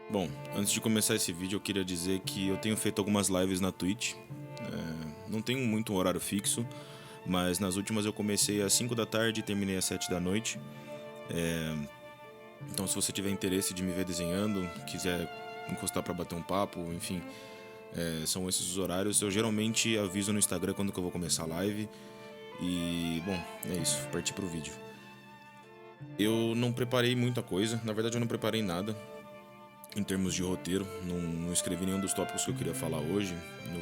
Bom, antes de começar esse vídeo eu queria dizer que eu tenho feito algumas lives na Twitch. Não tenho muito um horário fixo, mas nas últimas eu comecei às 5 da tarde e terminei às 7 da noite. Então se você tiver interesse de me ver desenhando, quiser encostar para bater um papo, enfim, são esses os horários. Eu geralmente aviso no Instagram quando que eu vou começar a live. E, bom, é isso, parti pro vídeo. Eu não preparei muita coisa, na verdade eu não preparei nada em termos de roteiro, não escrevi nenhum dos tópicos que eu queria falar hoje. Eu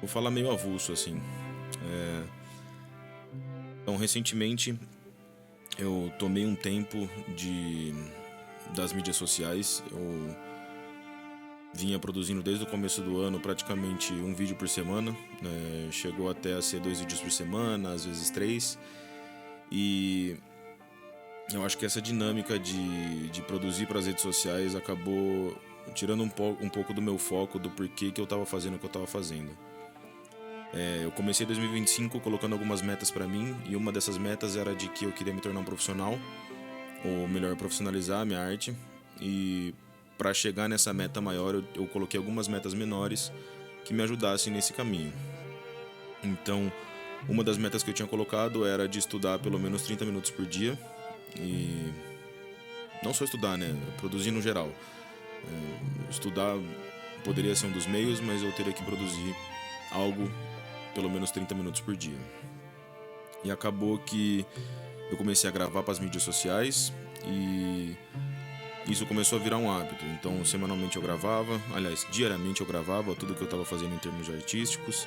vou falar meio avulso assim. Então, recentemente eu tomei um tempo das mídias sociais. Eu vinha produzindo desde o começo do ano praticamente um vídeo por semana, chegou até a ser 2 vídeos por semana, às vezes 3. E eu acho que essa dinâmica de produzir para as redes sociais acabou tirando um pouco do meu foco do porquê que eu estava fazendo o que eu estava fazendo. Eu comecei 2025 colocando algumas metas para mim, e uma dessas metas era de que eu queria me tornar um profissional, ou melhor, profissionalizar a minha arte. E para chegar nessa meta maior, eu coloquei algumas metas menores que me ajudassem nesse caminho. Então, uma das metas que eu tinha colocado era de estudar pelo menos 30 minutos por dia. E não só estudar, né? Produzir no geral. Estudar poderia ser um dos meios, mas eu teria que produzir algo pelo menos 30 minutos por dia. E acabou que eu comecei a gravar para as mídias sociais e isso começou a virar um hábito. Então, semanalmente eu gravava, aliás, diariamente eu gravava tudo que eu estava fazendo em termos artísticos.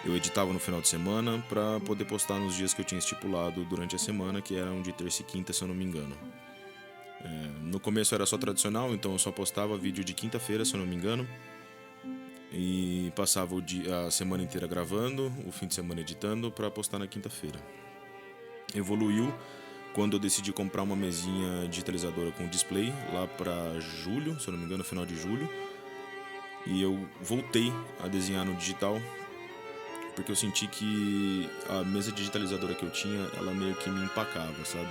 Eu editava no final de semana para poder postar nos dias que eu tinha estipulado durante a semana, que eram de terça e quinta, se eu não me engano. No começo era só tradicional, então eu só postava vídeo de quinta-feira, se eu não me engano. E passava a semana inteira gravando, o fim de semana editando para postar na quinta-feira. Evoluiu quando eu decidi comprar uma mesinha digitalizadora com display lá para julho, se eu não me engano, final de julho. E eu voltei a desenhar no digital porque eu senti que a mesa digitalizadora que eu tinha, ela meio que me empacava, sabe?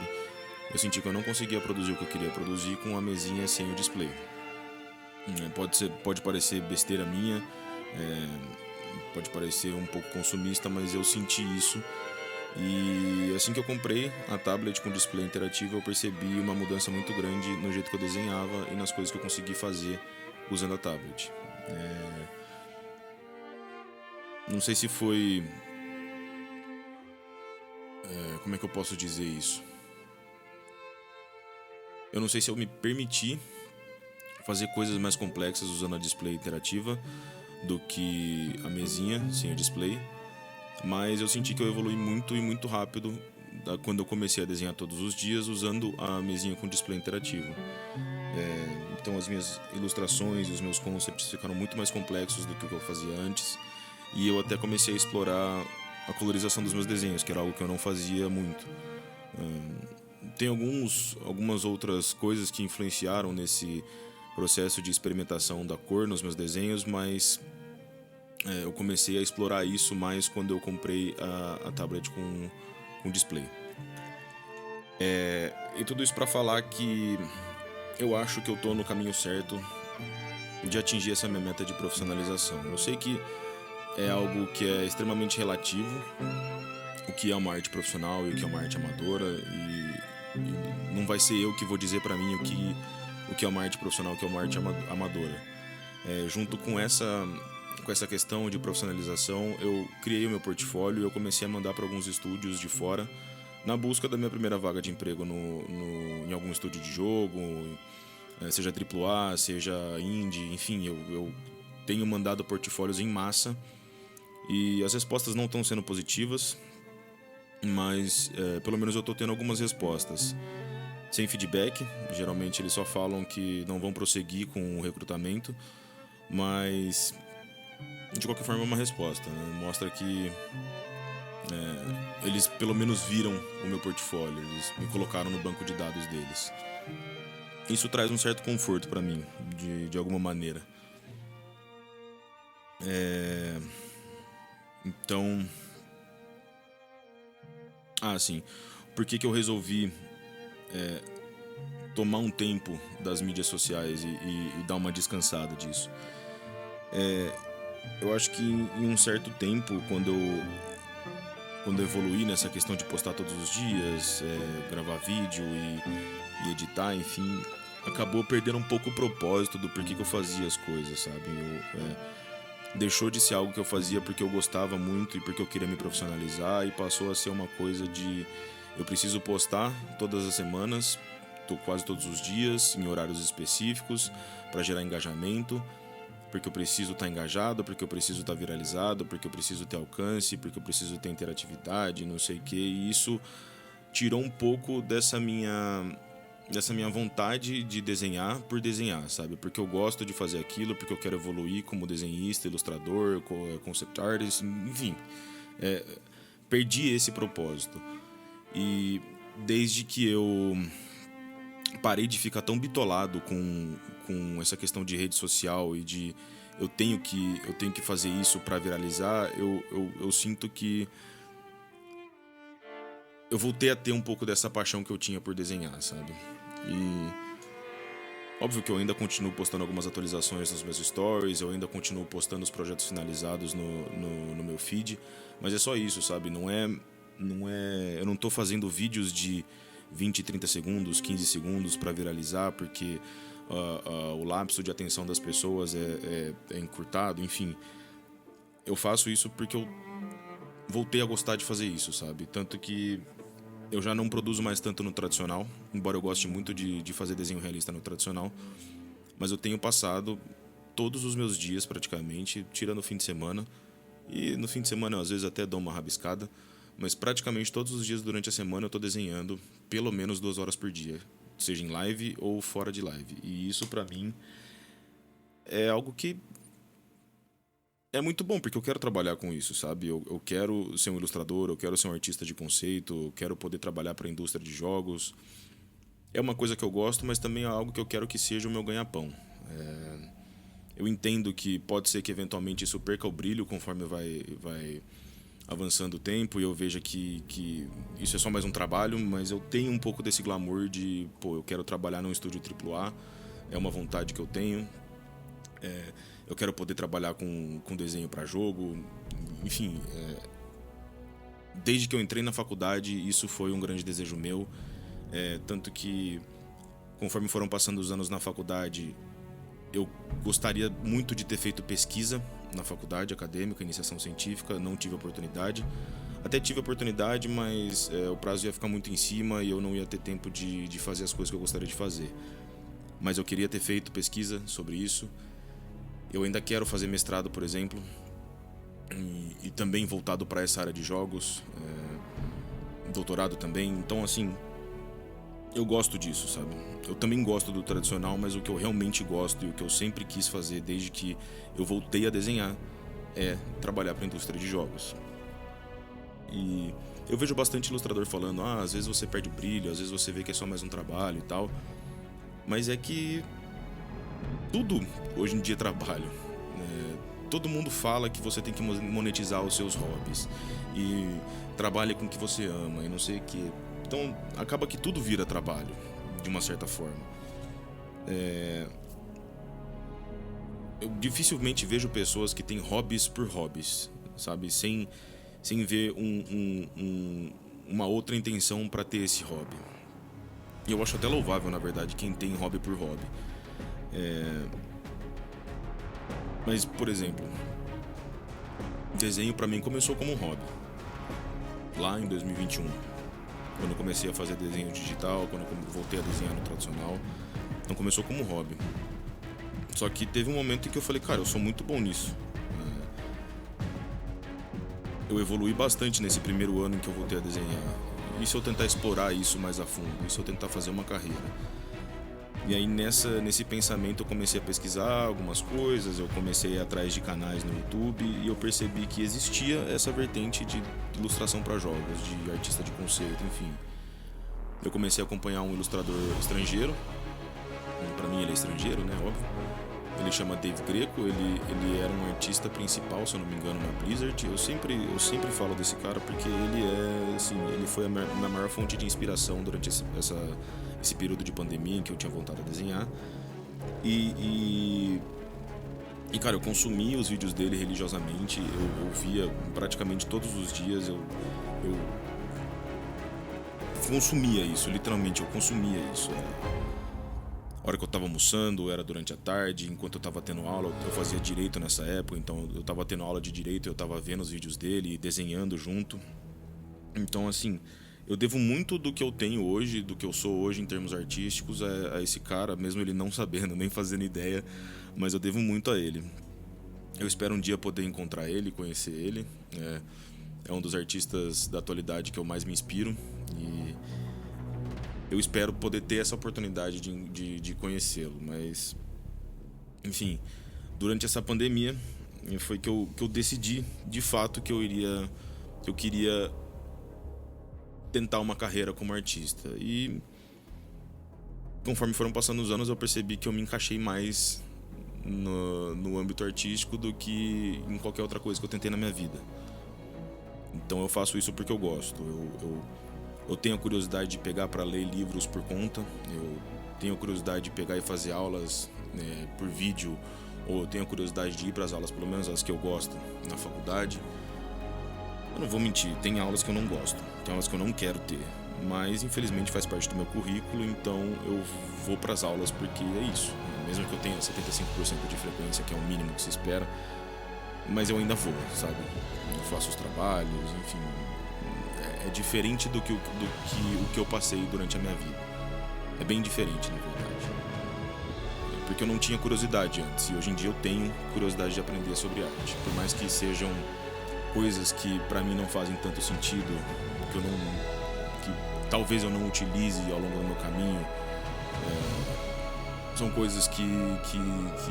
Eu senti que eu não conseguia produzir o que eu queria produzir com a mesinha sem o display. Pode parecer besteira minha, pode parecer um pouco consumista, mas eu senti isso. E assim que eu comprei a tablet com display interativo, eu percebi uma mudança muito grande no jeito que eu desenhava e nas coisas que eu consegui fazer usando a tablet. Não sei se foi. Como é que eu posso dizer isso? Eu não sei se eu me permiti fazer coisas mais complexas usando a display interativa do que a mesinha sem o display, mas eu senti que eu evolui muito e muito rápido quando eu comecei a desenhar todos os dias usando a mesinha com display interativo. Então as minhas ilustrações e os meus concepts ficaram muito mais complexos do que o que eu fazia antes, e eu até comecei a explorar a colorização dos meus desenhos, que era algo que eu não fazia muito. Tem algumas outras coisas que influenciaram nesse processo de experimentação da cor nos meus desenhos, mas eu comecei a explorar isso mais quando eu comprei a tablet com display. E tudo isso para falar que eu acho que eu tô no caminho certo de atingir essa minha meta de profissionalização. Eu sei que é algo que é extremamente relativo, o que é uma arte profissional e o que é uma arte amadora, e não vai ser eu que vou dizer para mim o que é uma arte profissional, o que é uma arte amadora. Junto com essa questão de profissionalização, eu criei o meu portfólio e eu comecei a mandar para alguns estúdios de fora na busca da minha primeira vaga de emprego em algum estúdio de jogo, seja AAA, seja indie, enfim, eu tenho mandado portfólios em massa e as respostas não estão sendo positivas, mas pelo menos eu estou tendo algumas respostas sem feedback. Geralmente eles só falam que não vão prosseguir com o recrutamento, mas de qualquer forma é uma resposta, né? Mostra que eles pelo menos viram o meu portfólio, eles me colocaram no banco de dados deles. Isso traz um certo conforto para mim, de alguma maneira. Então, sim, por que eu resolvi tomar um tempo das mídias sociais e dar uma descansada disso. Eu acho que em um certo tempo, quando eu evoluí nessa questão de postar todos os dias, gravar vídeo e editar, enfim, acabou perdendo um pouco o propósito do porquê que eu fazia as coisas, sabe? Deixou de ser algo que eu fazia porque eu gostava muito e porque eu queria me profissionalizar, e passou a ser uma coisa de eu preciso postar todas as semanas, quase todos os dias, em horários específicos, para gerar engajamento, porque eu preciso estar engajado, porque eu preciso estar viralizado, porque eu preciso ter alcance, porque eu preciso ter interatividade, não sei o que. E isso tirou um pouco dessa minha vontade de desenhar por desenhar, sabe? Porque eu gosto de fazer aquilo, porque eu quero evoluir como desenhista, ilustrador, concept artist, enfim. Perdi esse propósito. E desde que eu parei de ficar tão bitolado com essa questão de rede social e de eu tenho que fazer isso para viralizar, eu sinto que eu voltei a ter um pouco dessa paixão que eu tinha por desenhar, sabe? E óbvio que eu ainda continuo postando algumas atualizações nos meus stories, eu ainda continuo postando os projetos finalizados no meu feed, mas é só isso, sabe? Eu não tô fazendo vídeos de 20, 30 segundos, 15 segundos para viralizar, porque o lapso de atenção das pessoas é encurtado, enfim. Eu faço isso porque eu voltei a gostar de fazer isso, sabe? Tanto que eu já não produzo mais tanto no tradicional, embora eu goste muito de fazer desenho realista no tradicional, mas eu tenho passado todos os meus dias praticamente, tirando o fim de semana, e no fim de semana eu às vezes até dou uma rabiscada, mas praticamente todos os dias durante a semana eu tô desenhando pelo menos 2 horas por dia, seja em live ou fora de live. E isso pra mim é algo que é muito bom, porque eu quero trabalhar com isso, sabe? Eu quero ser um ilustrador, eu quero ser um artista de conceito, eu quero poder trabalhar para a indústria de jogos. É uma coisa que eu gosto, mas também é algo que eu quero que seja o meu ganha-pão. Eu entendo que pode ser que eventualmente isso perca o brilho conforme vai avançando o tempo e eu veja que isso é só mais um trabalho, mas eu tenho um pouco desse glamour de, eu quero trabalhar num estúdio AAA, é uma vontade que eu tenho. Eu quero poder trabalhar com desenho para jogo, enfim. Desde que eu entrei na faculdade, isso foi um grande desejo meu. Tanto que, conforme foram passando os anos na faculdade, eu gostaria muito de ter feito pesquisa na faculdade acadêmica, iniciação científica, não tive oportunidade. Até tive oportunidade, mas o prazo ia ficar muito em cima e eu não ia ter tempo de fazer as coisas que eu gostaria de fazer. Mas eu queria ter feito pesquisa sobre isso. Eu ainda quero fazer mestrado, por exemplo, e também voltado para essa área de jogos, doutorado também. Então, assim, eu gosto disso, sabe? Eu também gosto do tradicional, mas o que eu realmente gosto e o que eu sempre quis fazer desde que eu voltei a desenhar é trabalhar para a indústria de jogos. E eu vejo bastante ilustrador falando, às vezes você perde brilho, às vezes você vê que é só mais um trabalho e tal, mas é que tudo hoje em dia é trabalho. Todo mundo fala que você tem que monetizar os seus hobbies e trabalha com o que você ama e não sei o que. Então acaba que tudo vira trabalho, de uma certa forma. Eu dificilmente vejo pessoas que têm hobbies por hobbies, sabe? Sem ver uma outra intenção para ter esse hobby. E eu acho até louvável, na verdade, quem tem hobby por hobby. Mas, por exemplo, desenho pra mim começou como um hobby lá em 2021, quando eu comecei a fazer desenho digital, quando eu voltei a desenhar no tradicional. Então começou como um hobby. Só que teve um momento em que eu falei, cara, eu sou muito bom nisso. Eu evolui bastante nesse primeiro ano em que eu voltei a desenhar. E se eu tentar explorar isso mais a fundo? E se eu tentar fazer uma carreira? E aí nesse pensamento eu comecei a pesquisar algumas coisas, eu comecei a ir atrás de canais no YouTube e eu percebi que existia essa vertente de ilustração para jogos, de artista de conceito, enfim. Eu comecei a acompanhar um ilustrador estrangeiro, para mim ele é estrangeiro, né, óbvio. Ele chama Dave Greco, ele era um artista principal, se eu não me engano, na Blizzard. Eu sempre falo desse cara porque ele foi a minha maior fonte de inspiração durante esse período de pandemia em que eu tinha voltado a desenhar. E cara, eu consumia os vídeos dele religiosamente, eu via praticamente todos os dias, eu consumia isso, literalmente, eu consumia isso. A hora que eu tava almoçando, era durante a tarde, enquanto eu tava tendo aula, eu fazia direito nessa época, então eu tava tendo aula de direito, eu tava vendo os vídeos dele e desenhando junto. Então, assim, eu devo muito do que eu tenho hoje, do que eu sou hoje em termos artísticos, a esse cara, mesmo ele não sabendo, nem fazendo ideia, mas eu devo muito a ele. Eu espero um dia poder encontrar ele, conhecer ele. É um dos artistas da atualidade que eu mais me inspiro e eu espero poder ter essa oportunidade de conhecê-lo. Mas, enfim, durante essa pandemia foi que eu decidi de fato que eu queria tentar uma carreira como artista. E conforme foram passando os anos, eu percebi que eu me encaixei mais no âmbito artístico do que em qualquer outra coisa que eu tentei na minha vida. Então eu faço isso porque eu gosto. Eu tenho a curiosidade de pegar para ler livros por conta. Eu tenho a curiosidade de pegar e fazer aulas por vídeo. Ou eu tenho a curiosidade de ir para as aulas, pelo menos as que eu gosto, na faculdade. Eu não vou mentir, tem aulas que eu não gosto, tem aulas que eu não quero ter, mas infelizmente faz parte do meu currículo, então eu vou para as aulas porque é isso. Mesmo que eu tenha 75% de frequência, que é o mínimo que se espera, mas eu ainda vou, sabe? Eu faço os trabalhos, enfim. É diferente do que o que eu passei durante a minha vida. É bem diferente, na verdade. Porque eu não tinha curiosidade antes, e hoje em dia eu tenho curiosidade de aprender sobre arte. Por mais que sejam coisas que pra mim não fazem tanto sentido, que talvez eu não utilize ao longo do meu caminho, são coisas que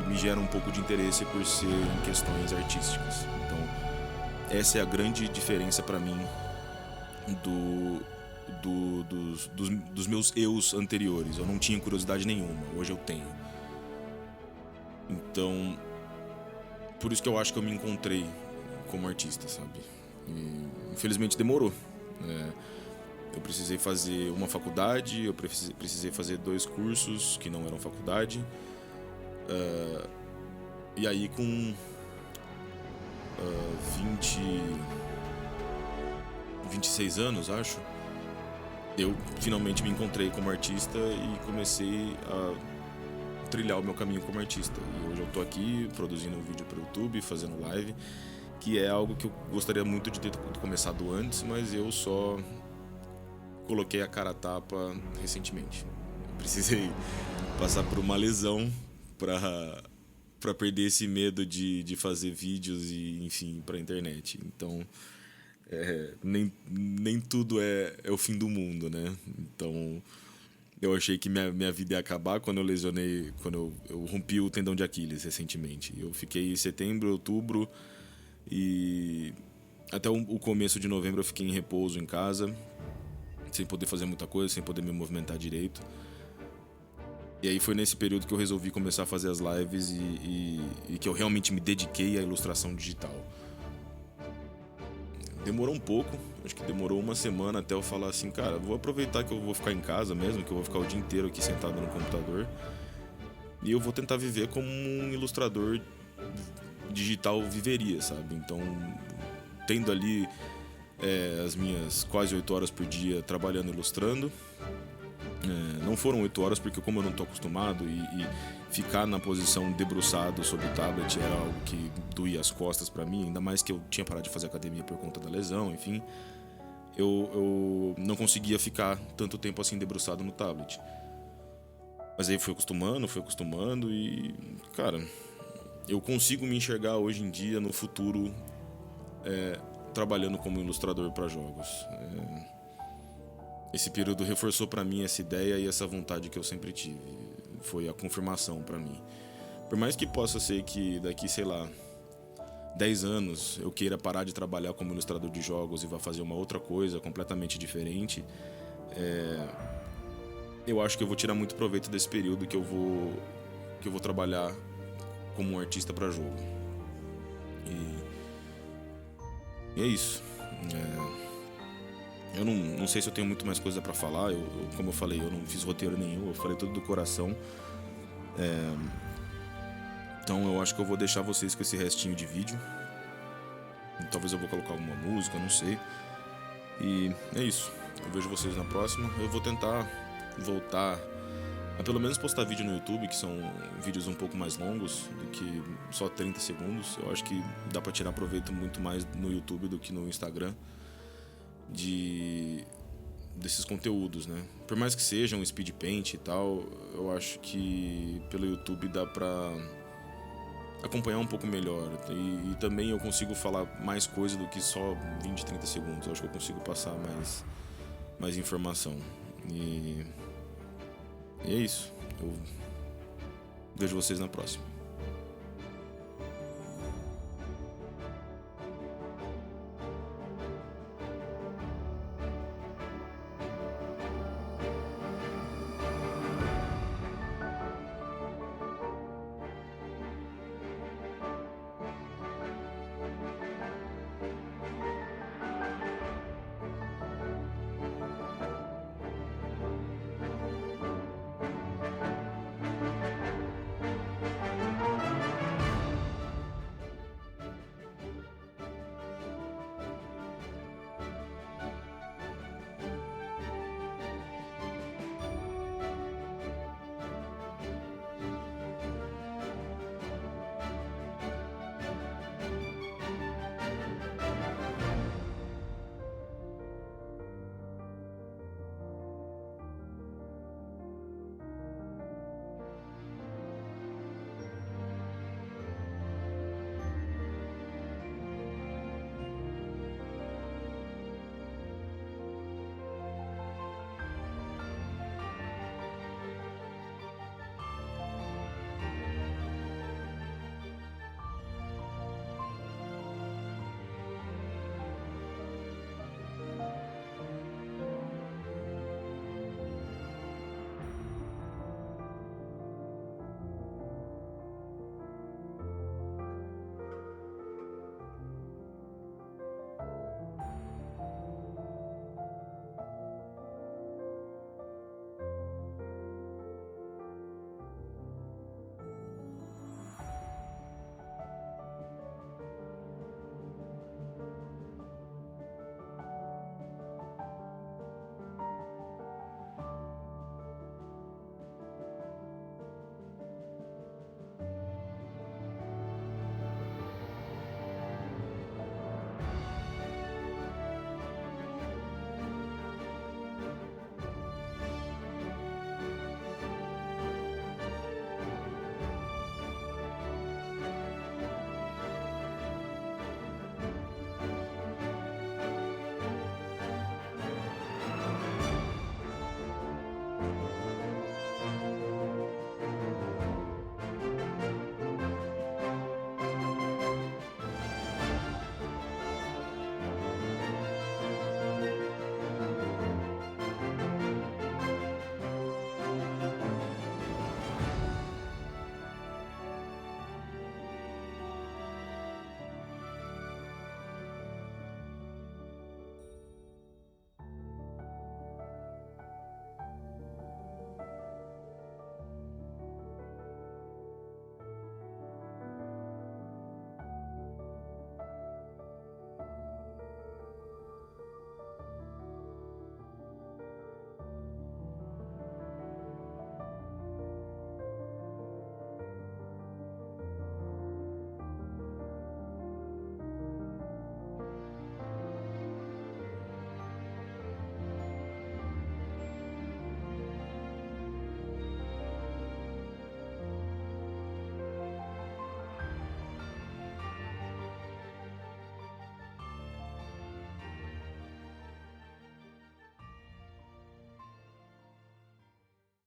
me geram um pouco de interesse por ser em questões artísticas. Então, essa é a grande diferença pra mim dos meus eus anteriores. Eu não tinha curiosidade nenhuma, hoje eu tenho. Então, por isso que eu acho que eu me encontrei como artista, sabe? E, infelizmente demorou. Eu precisei fazer uma faculdade, eu precisei fazer 2 cursos que não eram faculdade. E aí com 26 anos, acho, eu finalmente me encontrei como artista e comecei a trilhar o meu caminho como artista. E hoje eu tô aqui produzindo um vídeo para o YouTube, fazendo live, que é algo que eu gostaria muito de ter começado antes, mas eu só coloquei a cara a tapa recentemente. Eu precisei passar por uma lesão para perder esse medo de fazer vídeos e, enfim, para internet. Então, nem tudo é o fim do mundo, né? Então, eu achei que minha vida ia acabar quando eu lesionei, quando eu rompi o tendão de Aquiles recentemente. Eu fiquei em setembro, outubro e até o começo de novembro eu fiquei em repouso em casa, sem poder fazer muita coisa, sem poder me movimentar direito. E aí foi nesse período que eu resolvi começar a fazer as lives e que eu realmente me dediquei à ilustração digital. Demorou um pouco, acho que demorou uma semana até eu falar assim, cara, vou aproveitar que eu vou ficar em casa mesmo, que eu vou ficar o dia inteiro aqui sentado no computador, e eu vou tentar viver como um ilustrador digital viveria, sabe? Então, tendo ali as minhas quase 8 horas por dia trabalhando ilustrando. Não foram 8 horas porque como eu não tô acostumado e ficar na posição debruçado sobre o tablet era algo que doía as costas pra mim, ainda mais que eu tinha parado de fazer academia por conta da lesão, enfim, eu não conseguia ficar tanto tempo assim debruçado no tablet. Mas aí fui acostumando e, cara, eu consigo me enxergar hoje em dia no futuro trabalhando como ilustrador para jogos. Esse período reforçou pra mim essa ideia e essa vontade que eu sempre tive. Foi a confirmação pra mim. Por mais que possa ser que daqui, sei lá, 10 anos eu queira parar de trabalhar como ilustrador de jogos e vá fazer uma outra coisa completamente diferente, eu acho que eu vou tirar muito proveito desse período que eu vou trabalhar como um artista pra jogo. E é isso. Eu não sei se eu tenho muito mais coisa pra falar. Como eu falei, eu não fiz roteiro nenhum, eu falei tudo do coração. Então eu acho que eu vou deixar vocês com esse restinho de vídeo. Talvez eu vou colocar alguma música, não sei. E é isso. Eu vejo vocês na próxima. Eu vou tentar voltar a pelo menos postar vídeo no YouTube, que são vídeos um pouco mais longos do que só 30 segundos. Eu acho que dá pra tirar proveito muito mais no YouTube do que no Instagram desses conteúdos, né? Por mais que sejam speed paint e tal, eu acho que pelo YouTube dá pra acompanhar um pouco melhor. E também eu consigo falar mais coisa do que só 20, 30 segundos. Eu acho que eu consigo passar mais informação. E é isso. Eu vejo vocês na próxima.